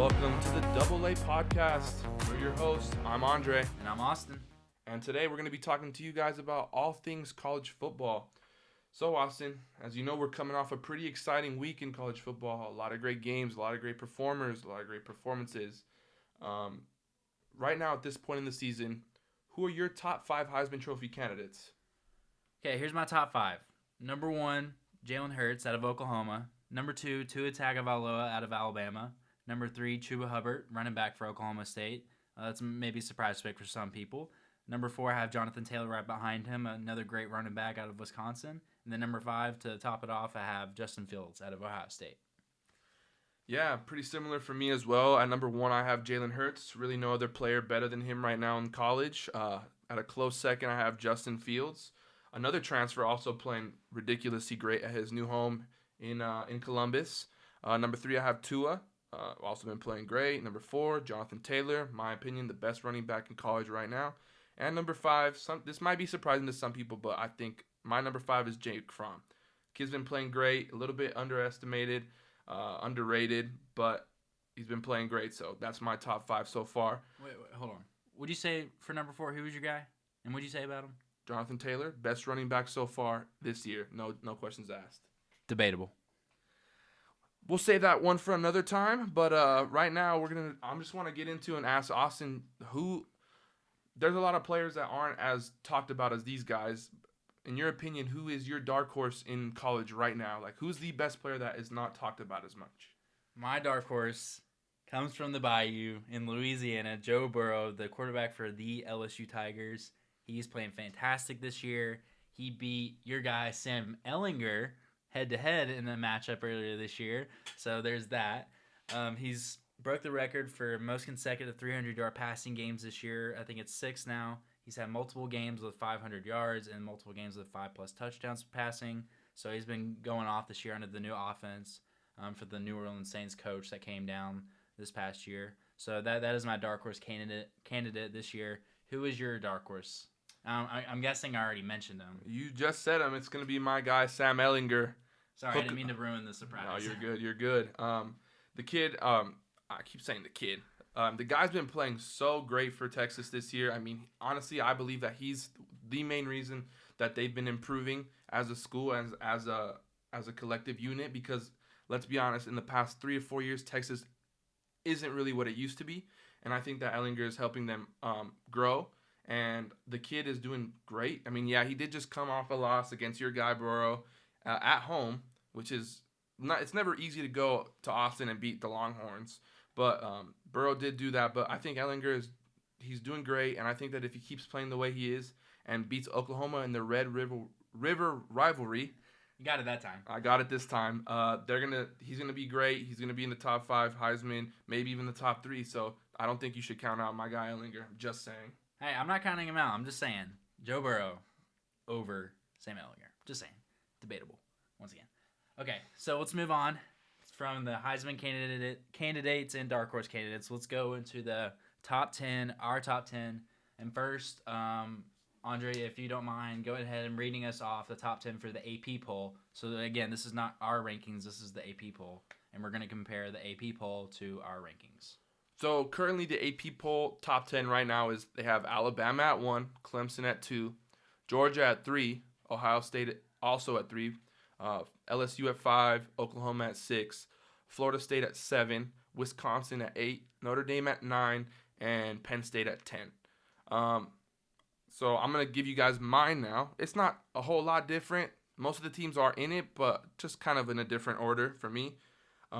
welcome to the Double A Podcast. We're your hosts. I'm Andre. And I'm Austin. And today we're going to be talking to you guys about all things college football. So, Austin, as you know, we're coming off a pretty exciting week in college football. A lot of great games, a lot of great performers, a lot of great performances. Right now, at this point in the season, who are your top 5 Heisman Trophy candidates? Okay, here's my top 5. Number 1, Jalen Hurts out of Oklahoma. Number 2, Tua Tagovailoa out of Alabama. Number 3, Chuba Hubbard, running back for Oklahoma State. That's maybe a surprise pick for some people. Number 4, I have Jonathan Taylor right behind him, another great running back out of Wisconsin. And then number 5, to top it off, I have Justin Fields out of Ohio State. Yeah, pretty similar for me as well. At number 1, I have Jalen Hurts. Really no other player better than him right now in college. At a close second, I have Justin Fields. Another transfer also playing ridiculously great at his new home in Columbus. Number 3, I have Tua. Also been playing great. Number 4, Jonathan Taylor. My opinion, the best running back in college right now. And number 5, this might be surprising to some people, but I think my number 5 is Jake Fromm. Kid's been playing great, a little bit underestimated, underrated, but he's been playing great. So that's my top 5 so far. Wait, hold on. What'd you say for number 4? Who was your guy? And what'd you say about him? Jonathan Taylor, best running back so far this year. No questions asked. Debatable. We'll save that one for another time, but right now I just want to get into and ask Austin there's a lot of players that aren't as talked about as these guys. In your opinion, who is your dark horse in college right now? Like, who's the best player that is not talked about as much? My dark horse comes from the Bayou in Louisiana. Joe Burrow, the quarterback for the LSU Tigers. He's playing fantastic this year. He beat your guy Sam Ehlinger head-to-head in the matchup earlier this year. So there's that. He's broke the record for most consecutive 300-yard passing games this year. I think it's 6 now. He's had multiple games with 500 yards and multiple games with 5+ touchdowns passing. So he's been going off this year under the new offense for the New Orleans Saints coach that came down this past year. So that is my dark horse candidate this year. Who is your dark horse? I'm guessing I already mentioned him. You just said him. It's going to be my guy, Sam Ehlinger. Sorry, I didn't mean to ruin the surprise. No, you're good. The kid, I keep saying the kid. The guy's been playing so great for Texas this year. I mean, honestly, I believe that he's the main reason that they've been improving as a school, as a collective unit, because let's be honest, in the past 3 or 4 years, Texas isn't really what it used to be. And I think that Ehlinger is helping them grow. And the kid is doing great. I mean, yeah, he did just come off a loss against your guy Burrow at home, which is it's never easy to go to Austin and beat the Longhorns. But Burrow did do that. But I think Ehlinger he's doing great, and I think that if he keeps playing the way he is and beats Oklahoma in the Red River rivalry, you got it that time. I got it this time. He's gonna be great. He's gonna be in the top 5 Heisman, maybe even the top 3. So I don't think you should count out my guy Ehlinger. I'm just saying. Hey, I'm not counting him out. I'm just saying Joe Burrow over Sam Ehlinger. Just saying. Debatable. Once again. Okay, so let's move on from the Heisman candidates and dark horse candidates. Let's go into the top 10, our top 10. And first, Andre, if you don't mind, go ahead and reading us off the top 10 for the AP poll. So again, this is not our rankings. This is the AP poll. And we're going to compare the AP poll to our rankings. So currently the AP poll top 10 right now is they have Alabama at 1, Clemson at 2, Georgia at 3, Ohio State also at 3, LSU at 5, Oklahoma at 6, Florida State at 7, Wisconsin at 8, Notre Dame at 9, and Penn State at 10. So I'm going to give you guys mine now. It's not a whole lot different. Most of the teams are in it, but just kind of in a different order for me.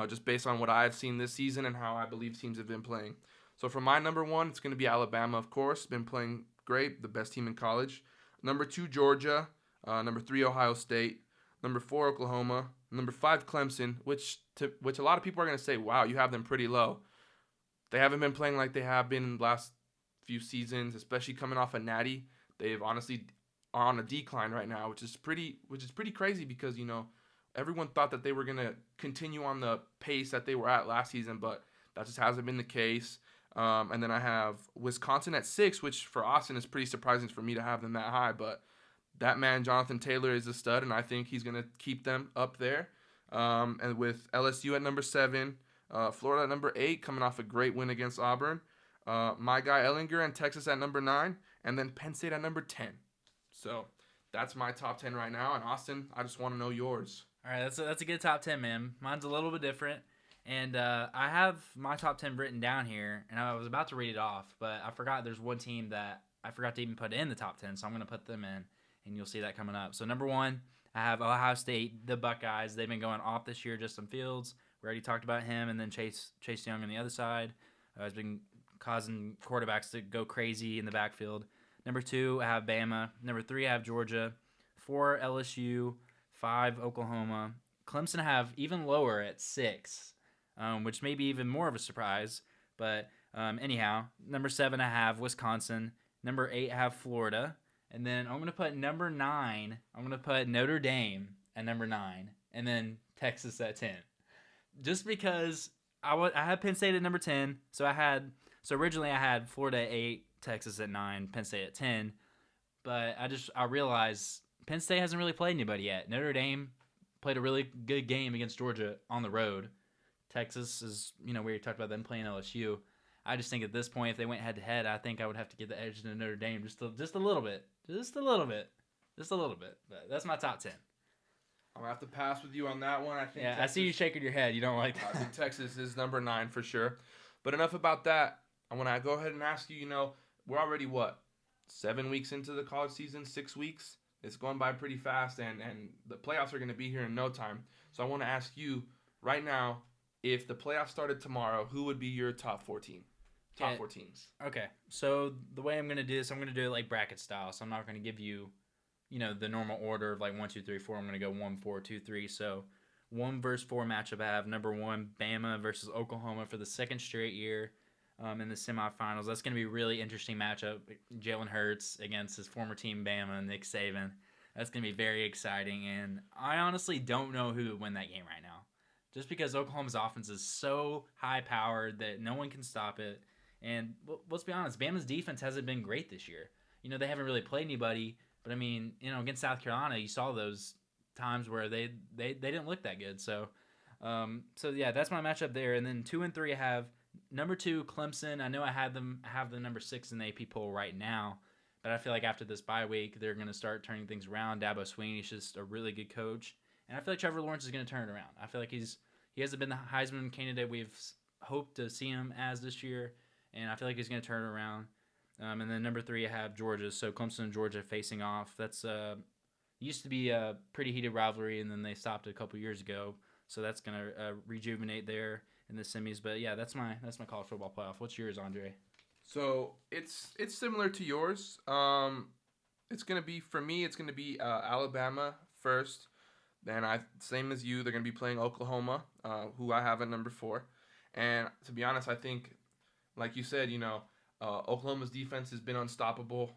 Just based on what I've seen this season and how I believe teams have been playing. So for my number 1, it's going to be Alabama, of course. Been playing great, the best team in college. Number 2, Georgia. Number 3, Ohio State. Number 4, Oklahoma. Number 5, Clemson, which a lot of people are going to say, wow, you have them pretty low. They haven't been playing like they have been in the last few seasons, especially coming off a natty. They've honestly are on a decline right now, which is pretty crazy because, you know, everyone thought that they were going to continue on the pace that they were at last season, but that just hasn't been the case. And then I have Wisconsin at 6, which for Austin is pretty surprising for me to have them that high. But that man, Jonathan Taylor, is a stud, and I think he's going to keep them up there. And with LSU at number 7, Florida at number 8, coming off a great win against Auburn. My guy Ellinger and Texas at number 9, and then Penn State at number 10. So that's my top 10 right now. And Austin, I just want to know yours. All right, that's a good top 10, man. Mine's a little bit different. And I have my top 10 written down here, and I was about to read it off, but I forgot there's one team that I forgot to even put in the top 10, so I'm going to put them in, and you'll see that coming up. So number 1, I have Ohio State, the Buckeyes. They've been going off this year. Justin Fields, we already talked about him, and then Chase Young on the other side has been causing quarterbacks to go crazy in the backfield. Number 2, I have Bama. Number 3, I have Georgia. 4, LSU. 5, Oklahoma. Clemson I have even lower at 6, which may be even more of a surprise. But anyhow, number 7, I have Wisconsin. Number 8, I have Florida. And then I'm going to put number 9, I'm going to put Notre Dame at number 9. And then Texas at 10. Just because I had Penn State at number 10. So originally I had Florida at 8, Texas at 9, Penn State at 10. But I realized Penn State hasn't really played anybody yet. Notre Dame played a really good game against Georgia on the road. Texas is, we already talked about them playing LSU. I just think at this point, if they went head-to-head, I think I would have to give the edge to Notre Dame just a little bit. Just a little bit. But that's my top 10. I'm going to have to pass with you on that one. I think. Yeah, Texas, I see you shaking your head. You don't like that. I think Texas is number 9 for sure. But enough about that. I want to go ahead and ask you, we're already, 7 weeks into the college season, 6 weeks? It's going by pretty fast, and the playoffs are going to be here in no time. So I want to ask you right now, if the playoffs started tomorrow, who would be your top 4 team? Top 4 teams. Okay. So the way I'm going to do this, I'm going to do it like bracket style. So I'm not going to give you, the normal order of like 1, 2, 3, 4. I'm going to go 1, 4, 2, 3. So 1 versus 4 matchup, I have number 1, Bama versus Oklahoma for the second straight year in the semifinals. That's going to be a really interesting matchup. Jalen Hurts against his former team, Bama, Nick Saban. That's going to be very exciting. And I honestly don't know who would win that game right now. Just because Oklahoma's offense is so high-powered that no one can stop it. And let's be honest, Bama's defense hasn't been great this year. They haven't really played anybody. But, against South Carolina, you saw those times where they didn't look that good. So yeah, that's my matchup there. And then 2 and 3, I have number 2, Clemson. I know I have them number 6 in the AP poll right now. But I feel like after this bye week, they're going to start turning things around. Dabo Swinney's just a really good coach. And I feel like Trevor Lawrence is going to turn it around. I feel like he hasn't been the Heisman candidate we've hoped to see him as this year. And I feel like he's going to turn it around. And then number 3, I have Georgia. So Clemson and Georgia facing off. That's used to be a pretty heated rivalry, and then they stopped a couple years ago. So that's going to rejuvenate there in the semis. But yeah, that's my college football playoff. What's yours, Andre? So it's similar to yours. It's gonna be for me. It's gonna be Alabama first. Then same as you. They're gonna be playing Oklahoma, who I have at number 4. And to be honest, I think, like you said, Oklahoma's defense has been unstoppable.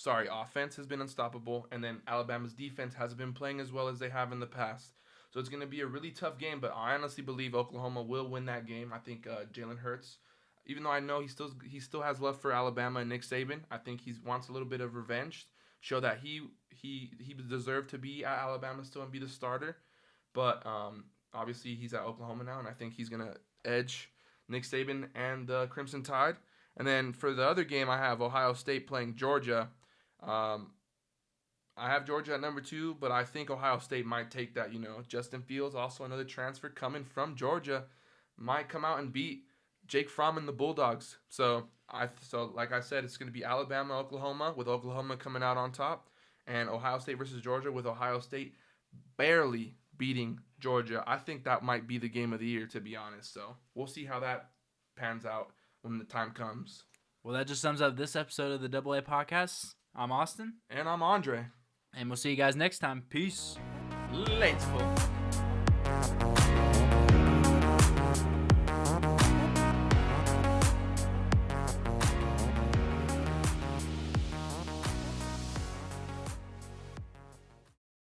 Offense has been unstoppable, and then Alabama's defense hasn't been playing as well as they have in the past. So it's gonna be a really tough game. But I honestly believe Oklahoma will win that game. I think Jalen Hurts. Even though I know he still has love for Alabama and Nick Saban, I think he wants a little bit of revenge, show that he deserved to be at Alabama still and be the starter. But obviously he's at Oklahoma now, and I think he's gonna edge Nick Saban and the Crimson Tide. And then for the other game, I have Ohio State playing Georgia. I have Georgia at number 2, but I think Ohio State might take that. Justin Fields, also another transfer coming from Georgia, might come out and beat Jake Fromm and the Bulldogs. So like I said, it's going to be Alabama, Oklahoma, with Oklahoma coming out on top, and Ohio State versus Georgia, with Ohio State barely beating Georgia. I think that might be the game of the year, to be honest. So we'll see how that pans out when the time comes. Well, that just sums up this episode of the AA Podcast. I'm Austin. And I'm Andre. And we'll see you guys next time. Peace. Let's go.